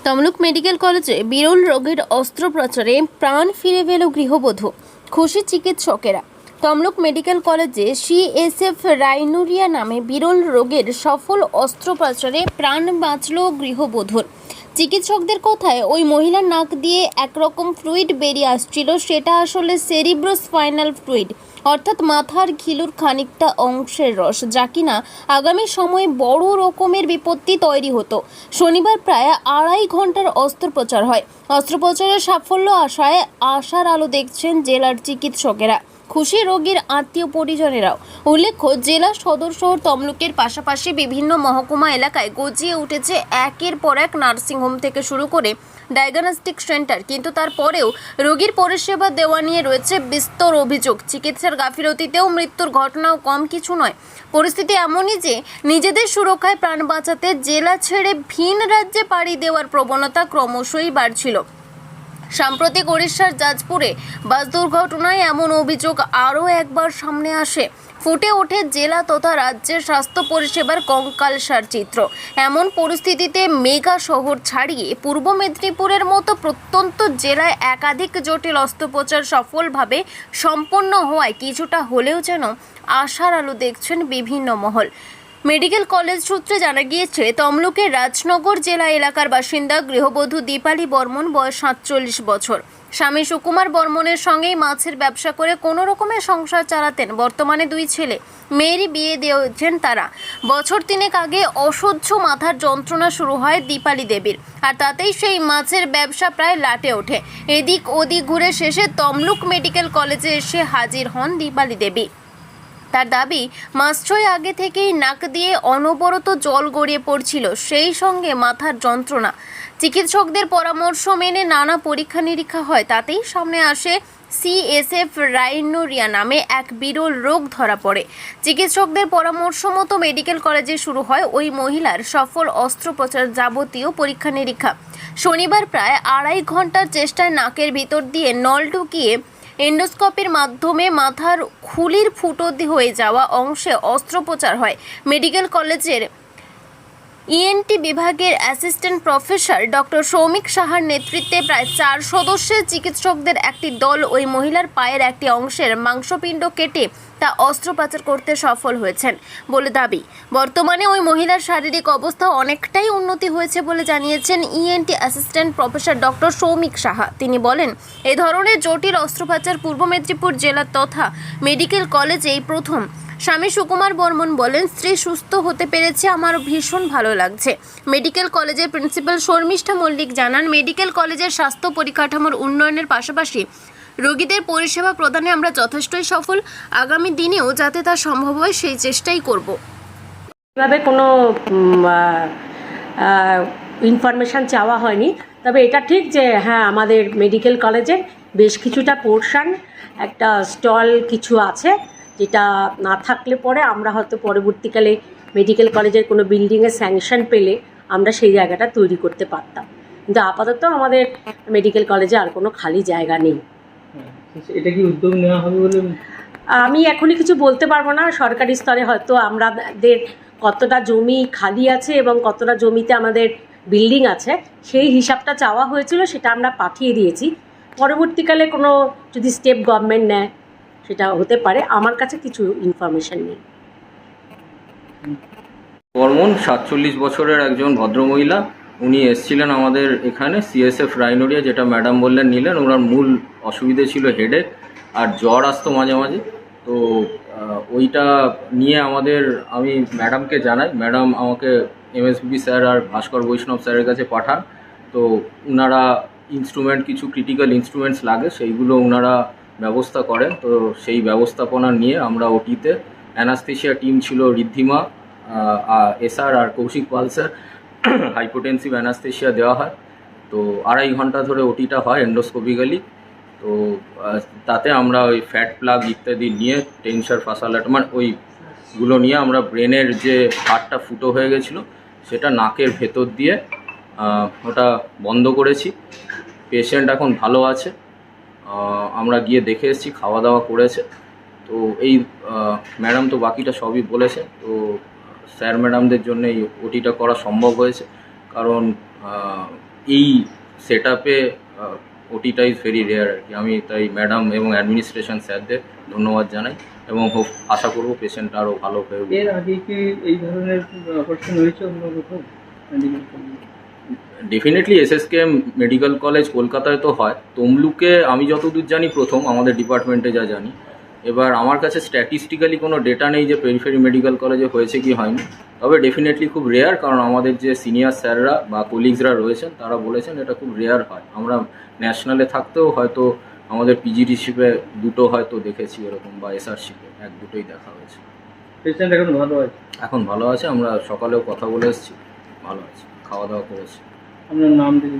Tamluk medical কলেজে বিরল রোগের অস্ত্রোপচারে প্রাণ ফিরে পেল গৃহবধূ। খুশি চিকিৎসকেরা। তমলুক মেডিকেল কলেজে সিএসএফ রাইনুরিয়া নামে বিরল রোগের সফল অস্ত্রোপচারে প্রাণ বাঁচল গৃহবধূর। চিকিৎসকদের কথায় ওই মহিলার নাক দিয়ে একরকম ফ্লুইড বেরিয়ে আসছিল, সেটা আসলে সেরিব্রোস্পাইনাল ফ্লুইড, অর্থাৎ মাথার ঘিলুর খানিকটা অংশের রস, যা কিনা আগামী সময়ে বড় রকমের বিপত্তি তৈরি হতো। শনিবার প্রায় 2.5 ঘন্টার অস্ত্রোপচার হয়। অস্ত্রোপচারের সাফল্য আশায় আশার আলো দেখছেন জেলার চিকিৎসকেরা, খুশি রোগীর আত্মীয় পরিজনেরাও। উল্লেখ্য, জেলা সদর শহর তমলুকের পাশাপাশি বিভিন্ন মহকুমা এলাকায় গজিয়ে উঠেছে একের পর এক নার্সিংহোম থেকে শুরু করে ডায়াগনস্টিক সেন্টার, কিন্তু তারপরেও রোগীর পরিষেবা দেওয়া নিয়ে রয়েছে বিস্তর অভিযোগ। চিকিৎসার গাফিলতিতেও মৃত্যুর ঘটনাও কম কিছু নয়। পরিস্থিতি এমনই যে নিজেদের সুরক্ষায় প্রাণ বাঁচাতে জেলা ছেড়ে ভিন রাজ্যে পাড়ি দেওয়ার প্রবণতা ক্রমশই বাড়ছিল। সাম্প্রতিক ওড়িশার জাজপুরে বাস দুর্ঘটনায় এমন অভিযোগ আরও একবার সামনে আসে। ফুটে ওঠে জেলা তথা রাজ্যের স্বাস্থ্য পরিষেবার কঙ্কালসার চিত্র। এমন পরিস্থিতিতে মেগা শহর ছাড়িয়ে পূর্ব মেদিনীপুরের মতো প্রত্যন্ত জেলায় একাধিক জটিল অস্ত্রোপচার সফলভাবে সম্পন্ন হওয়ায় কিছুটা হলেও যেন আশার আলো দেখছেন বিভিন্ন মহল। মেডিকেল কলেজ সূত্রে জানা গিয়েছে, তমলুকের রাজনগর জেলা এলাকার বাসিন্দা গৃহবধূ দীপালি বর্মন, বয়স 47 বছর। স্বামী সুকুমার বর্মনের সঙ্গেই মাছের ব্যবসা করে কোনো রকমের সংসার চালাতেন। বর্তমানে 2 ছেলে মেয়েরই বিয়ে দিয়েছেন তারা। বছর 3 আগে অসহ্য মাথার যন্ত্রণা শুরু হয় দীপালি দেবীর, আর তাতেই সেই মাছের ব্যবসা প্রায় লাটে ওঠে। এদিক ওদিক ঘুরে শেষে তমলুক মেডিকেল কলেজে এসে হাজির হন দীপালি দেবী। তার দাবি, মাস 6 আগে থেকেই নাক দিয়ে অনবরত জল গড়িয়ে পড়ছিল, সেই সঙ্গে মাথার যন্ত্রণা। চিকিৎসকদের পরামর্শ মেনে নানা পরীক্ষা নিরীক্ষা হয়, তাতেই সামনে আসে সিএসএফ রাইনুরিয়া নামে এক বিরল রোগ ধরা পড়ে। চিকিৎসকদের পরামর্শ মতো মেডিকেল কলেজে শুরু হয় ওই মহিলার সফল অস্ত্রোপচার, যাবতীয় পরীক্ষা নিরীক্ষা। শনিবার প্রায় 2.5 ঘন্টার চেষ্টায় নাকের ভিতর দিয়ে নল ঢুকিয়ে এন্ডোস্কোপির মাধ্যমে মাথার খুলির ফুটো হয়ে যাওয়া অংশে অস্ত্রোপচার হয়। মেডিকেল কলেজের ইএনটি বিভাগের অ্যাসিস্ট্যান্ট প্রফেসর ডক্টর সৌমিক সাহার নেতৃত্বে প্রায় 4 সদস্যের চিকিৎসকদের একটি দল ওই মহিলার পায়ের একটি অংশের মাংসপিণ্ড কেটে তা অস্ত্রোপচার করতে সফল হয়েছেন বলে দাবি। বর্তমানে ওই মহিলার শারীরিক অবস্থা অনেকটাই উন্নতি হয়েছে বলে জানিয়েছেন ENT assistant professor doctor Soumik Saha. তিনি বলেন, এ ধরনের জটিল অস্ত্রোপচার পূর্ব মেদিনীপুর জেলা তথা মেডিকেল কলেজে এই প্রথম। স্বামী সুকুমার বর্মন বলেন, স্ত্রী সুস্থ হতে পেরেছে, আমার ভীষণ ভালো লাগছে। মেডিকেল কলেজের প্রিন্সিপাল শর্মিষ্ঠা মল্লিক জানান, মেডিকেল কলেজের স্বাস্থ্য পরিকাঠামোর উন্নয়নের পাশাপাশি রোগীদের পরিষেবা প্রদানে আমরা যথেষ্টই সফল। আগামী দিনেও যাতে তা সম্ভব হয় সেই চেষ্টাই করব। এভাবে কোনো ইনফরমেশান চাওয়া হয়নি, তবে এটা ঠিক যে হ্যাঁ, আমাদের মেডিকেল কলেজের বেশ কিছুটা পোর্শন একটা স্টল কিছু আছে, যেটা না থাকলে পরে আমরা হয়তো পরবর্তীকালে মেডিকেল কলেজের কোনো বিল্ডিংয়ের স্যাংশন পেলে আমরা সেই জায়গাটা তৈরি করতে পারতাম, কিন্তু আপাতত আমাদের মেডিকেল কলেজে আর কোনো খালি জায়গা নেই। এটা কি উদ্যোগ নেওয়া হবে বলে আমি এখনই কিছু বলতে পারবো না। সরকারি স্তরে হয়তো আমাদের কতটা জমি খালি আছে এবং কতটা জমিতে আমাদের বিল্ডিং আছে সেই হিসাবটা চাওয়া হয়েছিল, সেটা আমরা পাঠিয়ে দিয়েছি। পরবর্তীকালে কোনো যদি স্টেপ গভর্নমেন্ট নেয় সেটা হতে পারে, আমার কাছে কিছু ইনফরমেশন নেই। বর্মন 47 বছরের একজন ভদ্রমহিলা, উনি এসেছিলেন আমাদের এখানে সিএসএফ রাইনুরিয়া, যেটা ম্যাডাম বললেন নিলেন। ওনার মূল অসুবিধে ছিল হেডেক আর জ্বর আসতো মাঝে মাঝে, তো ওইটা নিয়ে আমি ম্যাডামকে জানাই। ম্যাডাম আমাকে এমএসবি স্যার আর ভাস্কর বৈষ্ণব স্যারের কাছে পাঠান। তো ওনারা কিছু ক্রিটিক্যাল ইনস্ট্রুমেন্টস লাগে সেইগুলো ওনারা ব্যবস্থা করেন। তো সেই ব্যবস্থাপনা নিয়ে আমরা ওটিতে অ্যানাস্থেশিয়া টিম ছিল ঋদ্ধিমা, এসআর আর কৌশিক পাল স্যার, হাইপোটেনসিভ অ্যানাস্থেশিয়া দেওয়া হয়। তো 2.5 ঘন্টা ধরে ওটিটা হয় এন্ডোস্কোপিক্যালি। তো তাতে আমরা ওই ফ্যাট প্লাগ ইত্যাদি নিয়ে টেনসার ফাসালাটমান ওইগুলো নিয়ে আমরা ব্রেনের যে হাড়টা ফুটো হয়ে গেছিলো সেটা নাকের ভেতর দিয়ে ওটা বন্ধ করেছি। পেশেন্ট এখন ভালো আছে, আমরা গিয়ে দেখে এসেছি, খাওয়া দাওয়া করেছে। তো এই ম্যাডাম তো বাকিটা সবই বলেছে। তো স্যার ম্যাডামদের জন্য এই ওটিটা করা সম্ভব হয়েছে, কারণ এই সেট আপে ওটিটা ইজ ভেরি রেয়ার আর কি। আমি তাই ম্যাডাম এবং অ্যাডমিনিস্ট্রেশন স্যারদের ধন্যবাদ জানাই এবং আশা করবো পেশেন্ট আরও ভালো হয়ে উঠবে। এর আগে কি এই ধরনের অপারেশন হয়েছে অন্য কোথাও মেডিকেল কলেজে? ডেফিনেটলি এসএসকেএম মেডিকেল কলেজ কলকাতায় তো হয়, তমলুকে আমি যতদূর জানি প্রথম আমাদের ডিপার্টমেন্টে যা জানি। এবার আমার কাছে স্ট্যাটিস্টিক্যালি কোনো ডেটা নেই যে পেরিফেরি মেডিকেল কলেজে হয়েছে কি হয়নি, তবে ডেফিনেটলি খুব রেয়ার, কারণ আমাদের যে সিনিয়র স্যাররা বা কলিগসরা রয়েছেন তারা বলেছেন এটা খুব রেয়ার হয়। আমরা ন্যাশনালে থাকতেও হয়তো আমাদের পিজিডিশিপে দুটো হয়তো দেখেছি এরকম, বা এসআরশিপে এক দুটোই দেখা হয়েছে। পেশেন্ট এখন ভালো আছে? এখন ভালো আছে, আমরা সকালেও কথা বলে এসেছি, ভালো আছে, খাওয়া দাওয়া করেছি। আপনার নাম দিয়ে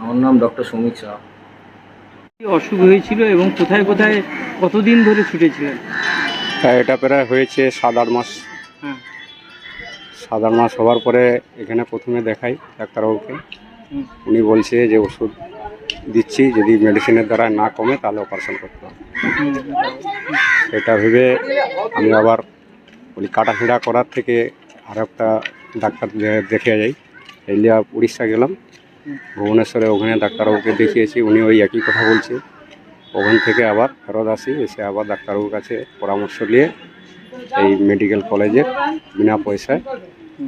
আমার নাম ডক্টর সৌমিক শাহ। কি অসুখ হয়েছিল এবং কোথায় কোথায় কতদিন ধরে ছুটেছিলেন? হ্যাঁ, এটা প্রায় হয়েছে 7-8 মাস। হ্যাঁ। 7-8 মাস হওয়ার পরে এখানে প্রথমে দেখাই ডাক্তারবাবুকে। হুম। উনি বলছে যে ওষুধ দিচ্ছি, যদি মেডিসিনের দ্বারা না কমে তাহলে অপারেশন করতে হবে। এটা ভেবে আমি আবার বলি কাটাছিঁড়া করার থেকে আর একটা ডাক্তার দেখে যাই। এই লিয়া উড়িষ্যা গেলাম, ভুবনেশ্বরে, ওখানে ডাক্তারবাবুকে দেখিয়েছি, উনি ওই একই কথা বলছে। ওখান থেকে আবার ফেরত আসি, এসে আবার ডাক্তারবাবুর কাছে পরামর্শ নিয়ে এই মেডিকেল কলেজে বিনা পয়সায়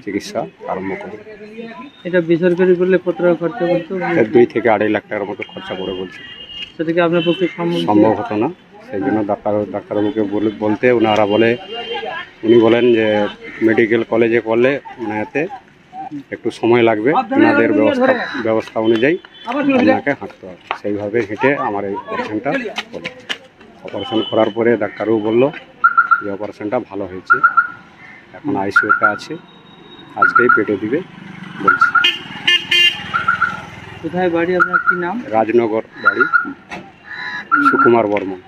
চিকিৎসা আরম্ভ করি। এটা বেসরকারি করলে কত টাকা খরচা করতে হবে? 2 থেকে 2.5 লাখ টাকার মতো খরচা করে বলছে। সেটা কি আপনার পক্ষে সম্ভব হতো না, সেই জন্য ডাক্তারবাবুকে বলতে উনি বলেন যে মেডিকেল কলেজে করলে এতে একটু সময় লাগবে, ওনাদের ব্যবস্থা অনুযায়ী আপনাকে হাঁটতে হবে। সেইভাবে হেঁটে আমার এই অপারেশনটা হলো। অপারেশন করার পরে ডাক্তারবাবু বলল যে অপারেশনটা ভালো হয়েছে, এখন আইসিইউতে আছে, আজকেই পেটে দিবে বলছি। কোথায় বাড়ি আপনার, কি নাম? রাজনগর বাড়ি, সুকুমার বর্মন।